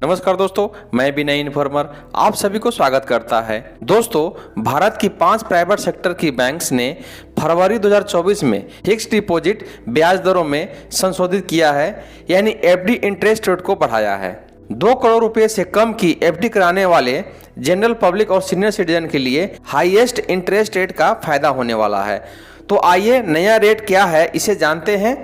नमस्कार दोस्तों, मैं विनय इन्फॉर्मर आप सभी को स्वागत करता है। दोस्तों, भारत की 5 प्राइवेट सेक्टर की बैंक्स ने फरवरी 2024 में फिक्स्ड डिपॉजिट ब्याज दरों में संशोधित किया है, यानी एफडी इंटरेस्ट रेट को बढ़ाया है। 2 करोड़ रुपए से कम की एफडी कराने वाले जनरल पब्लिक और सीनियर सिटीजन के लिए हाईएस्ट इंटरेस्ट रेट का फायदा होने वाला है। तो आइए नया रेट क्या है इसे जानते हैं।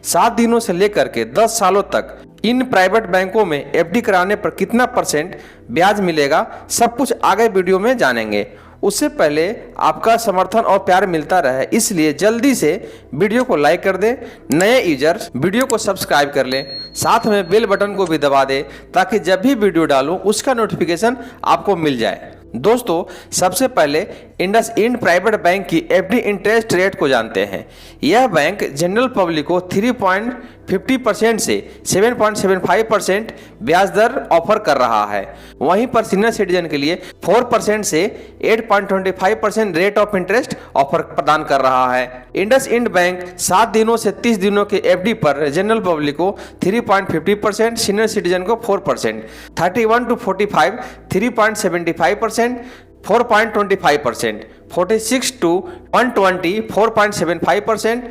7 दिनों से लेकर के 10 सालों तक इन प्राइवेट बैंकों में एफडी कराने पर कितना % ब्याज मिलेगा, सब कुछ आगे वीडियो में जानेंगे। उससे पहले आपका समर्थन और प्यार मिलता रहे, इसलिए जल्दी से वीडियो को लाइक कर दें। नए यूजर्स वीडियो को सब्सक्राइब कर लें, साथ में बेल बटन को भी दबा दें ताकि जब भी वीडियो डालूं उसका नोटिफिकेशन आपको मिल जाए। दोस्तों, सबसे पहले इंडसइंड प्राइवेट बैंक की एफडी इंटरेस्ट रेट को जानते हैं। यह बैंक जनरल पब्लिक को 3.50% से 7.75% ब्याज दर ऑफर कर रहा है। वहीं पर सीनियर सिटीजन के लिए 4% से 8.25% रेट ऑफ इंटरेस्ट ऑफर प्रदान कर रहा है। इंडसइंड बैंक 7 दिनों से 30 दिनों के एफडी पर जनरल पब्लिक को 3.50%, सीनियर सिटीजन को 4%, 31 to 45 3.75%, 4.25%, 46 to 120 4.75%,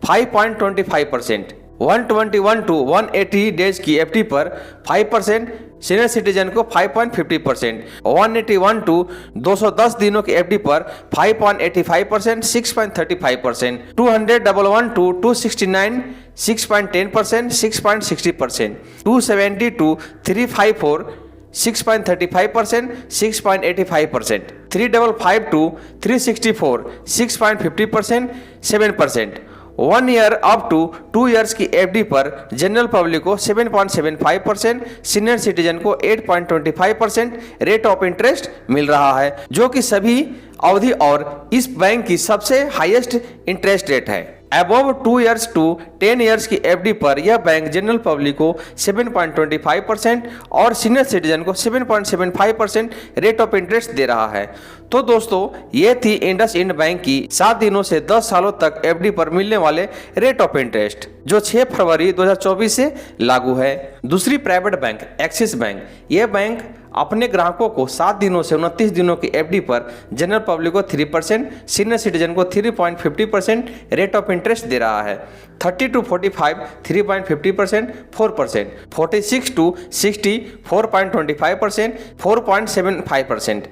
5.25%, 121 to 180 डेज की एफडी पर 5%, सीनियर सिटीजन को 5.50%, 181 टू 210 दिनों की एफडी पर 5.85%, 6.35%, 211 to 269 6.10%, 6.60%, 270 to 354 6.35%, 6.85%, 355 to 364 6.50%, 7%। 1 year up to 2 years की एफडी पर जनरल पब्लिक को 7.75%, सीनियर सिटीजन को 8.25% रेट ऑफ इंटरेस्ट मिल रहा है, जो कि सभी अवधि और इस बैंक की सबसे हाईएस्ट इंटरेस्ट रेट है। अबव 2 इयर्स टू 10 इयर्स की एफडी पर यह बैंक जनरल पब्लिक को 7.25% और सीनियर सिटीजन को 7.75% रेट ऑफ इंटरेस्ट दे रहा है। तो दोस्तों, ये थी इंडसइंड बैंक की 7 दिनों से 10 सालों तक एफडी पर मिलने वाले रेट ऑफ इंटरेस्ट, जो 6 फरवरी 2024 से लागू है। दूसरी प्राइवेट बैंक एक्सिस बैंक, यह बैंक अपने ग्राहकों को 7 दिनों से 29 दिनों की एफडी पर जनरल पब्लिक को 3%, सीनियर सिटीजन को 3.50% रेट ऑफ इंटरेस्ट दे रहा है। 30 to 45 3.50%, 4%, 46 to 60 4.25%, 4.75%,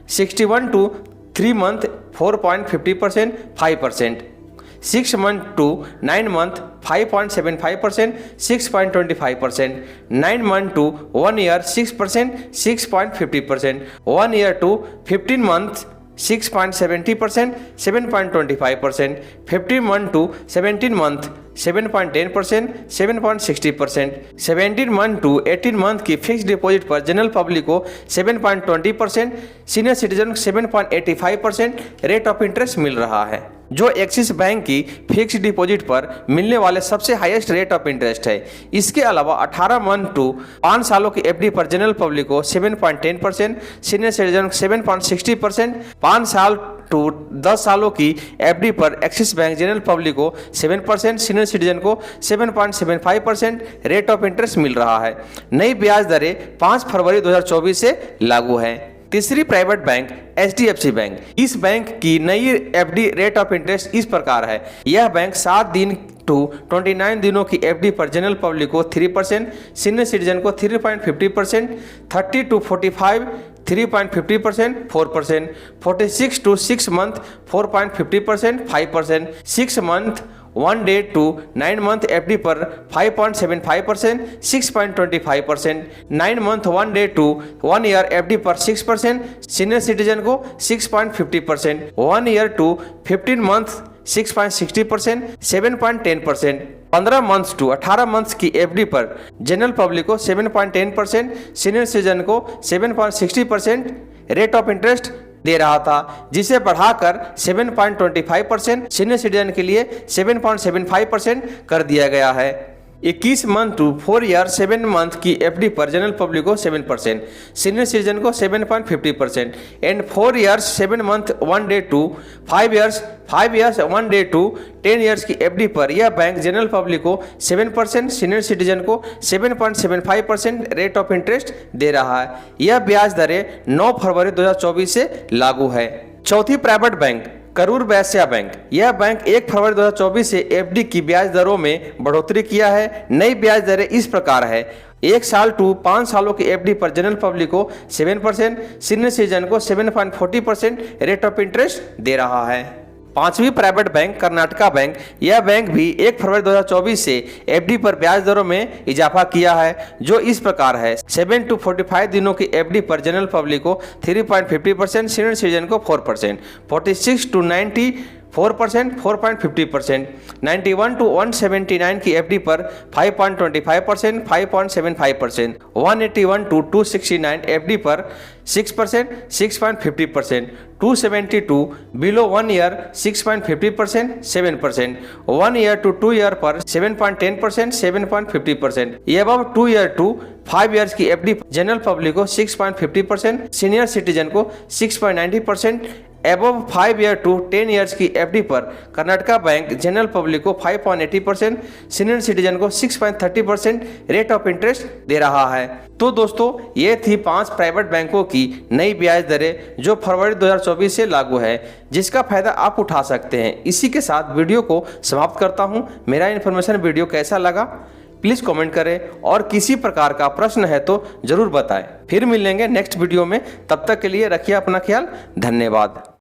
61 to 3 month 4.50%, 5%, 6 month to 9 month 5.75%, 6.25%, 9 month to 1 year 6%, 6.50%, 1 year to 15 months 6.70%, 7.25%, 15 month to 17 month 7.10%, 7.60%, 17 month to 18 month की फिक्स्ड डिपॉजिट पर जनरल पब्लिक को 7.20%, senior citizen 7.85% rate of interest मिल रहा है, जो Axis Bank की फिक्स्ड डिपॉजिट पर मिलने वाले सबसे हाईएस्ट रेट ऑफ इंटरेस्ट है। इसके अलावा 18 मंथ टू 5 सालों की एफडी पर जनरल पब्लिक को 7.10%, सीनियर सिटीजन 7.60%, 5 साल टू 10 सालों की एफडी पर एक्सिस बैंक जनरल पब्लिक को 7%, सीनियर सिटीजन को 7.75% रेट ऑफ इंटरेस्ट मिल रहा है। नई ब्याज दरें 5 फरवरी 2024 से लागू है। तीसरी प्राइवेट बैंक एचडीएफसी बैंक, इस बैंक की नई एफडी रेट ऑफ इंटरेस्ट इस प्रकार है। यह बैंक 7 दिन टू 29 दिनों की एफडी पर जनरल पब्लिक को 3%, सीनियर सिटीजन को 3.50%, 30 to 45 3.50%, 4%, 46 to 6 month 4.50%, 5%, 6 month 1 day to 9 month FD पर 5.75%, 6.25%, 9 month 1 day to 1 year FD पर 6%, सीनियर सिटीजन को 6.50%, 1 year to 15 month 6.60%, 7.10%, 15 months to 18 months की एफडी पर जनरल पब्लिक को 7.10%, सीनियर सिटीजन को 7.60% रेट ऑफ इंटरेस्ट दे रहा था, जिसे बढ़ाकर 7.25%, सीनियर सिटीजन के लिए 7.75% कर दिया गया है। 21 मंथ टू 4 ईयर 7 मंथ की एफडी पर जनरल पब्लिक को 7%, सीनियर सिटीजन को 7.50% and 4 years 7 month 1 day to 5 years 1 day to 10 years की एफडी पर यह बैंक जनरल पब्लिक को 7%, सीनियर सिटीजन को 7.75% रेट ऑफ इंटरेस्ट दे रहा है। यह ब्याज दरें 9 फरवरी 2024 से लागू है। चौथी private bank Karur Vysya bank. यह बैंक 1 फरवरी 2024 से एफडी की ब्याज दरों में बढ़ोतरी किया है। नई ब्याज दरें इस प्रकार है: 1 साल टू 5 सालों की एफडी पर जनरल पब्लिक को 7%, सीनियर सिटीजन को 7.40% रेट ऑफ इंटरेस्ट दे रहा है। पांचवी प्राइवेट बैंक कर्नाटका बैंक। यह बैंक भी 1 फरवरी 2024 से एफडी पर ब्याज दरों में इजाफा किया है, जो इस प्रकार है: 7 टू 45 दिनों की एफडी पर जनरल पब्लिक को 3.50%, सीनियर सिटीजन को 4%, 46 टू 90 4%, 4.50%, 91 टू 179 की एफडी पर 5.25%, 5.75%, 181 टू 269 एफडी पर 6%, 6.50%, 272 below 1 year 6.50%, 7%, 1 year to 2 year पर 7.10%, 7.50%, एबव 2 ईयर टू 5 ईयर्स की एफडी जनरल पब्लिक को 6.50%, सीनियर सिटीजन को 6.90%, एबव 5 ईयर टू 10 ईयर्स की एफडी पर कर्नाटका बैंक जनरल पब्लिक को 5.80%, सीनियर सिटीजन को 6.30% रेट ऑफ इंटरेस्ट दे रहा है। तो दोस्तों, ये थी 5 प्राइवेट बैंकों की नई ब्याज दरें जो फरवरी 2024 से लागू है, जिसका फायदा आप उठा सकते हैं। इसी के साथ वीडियो को समाप्त करता हूं। मेरा इन्फॉर्मेशन वीडियो कैसा लगा प्लीज कमेंट करें, और किसी प्रकार का प्रश्न है तो जरूर बताएं। फिर मिलेंगे नेक्स्ट वीडियो में, तब तक के लिए रखिए अपना ख्याल। धन्यवाद।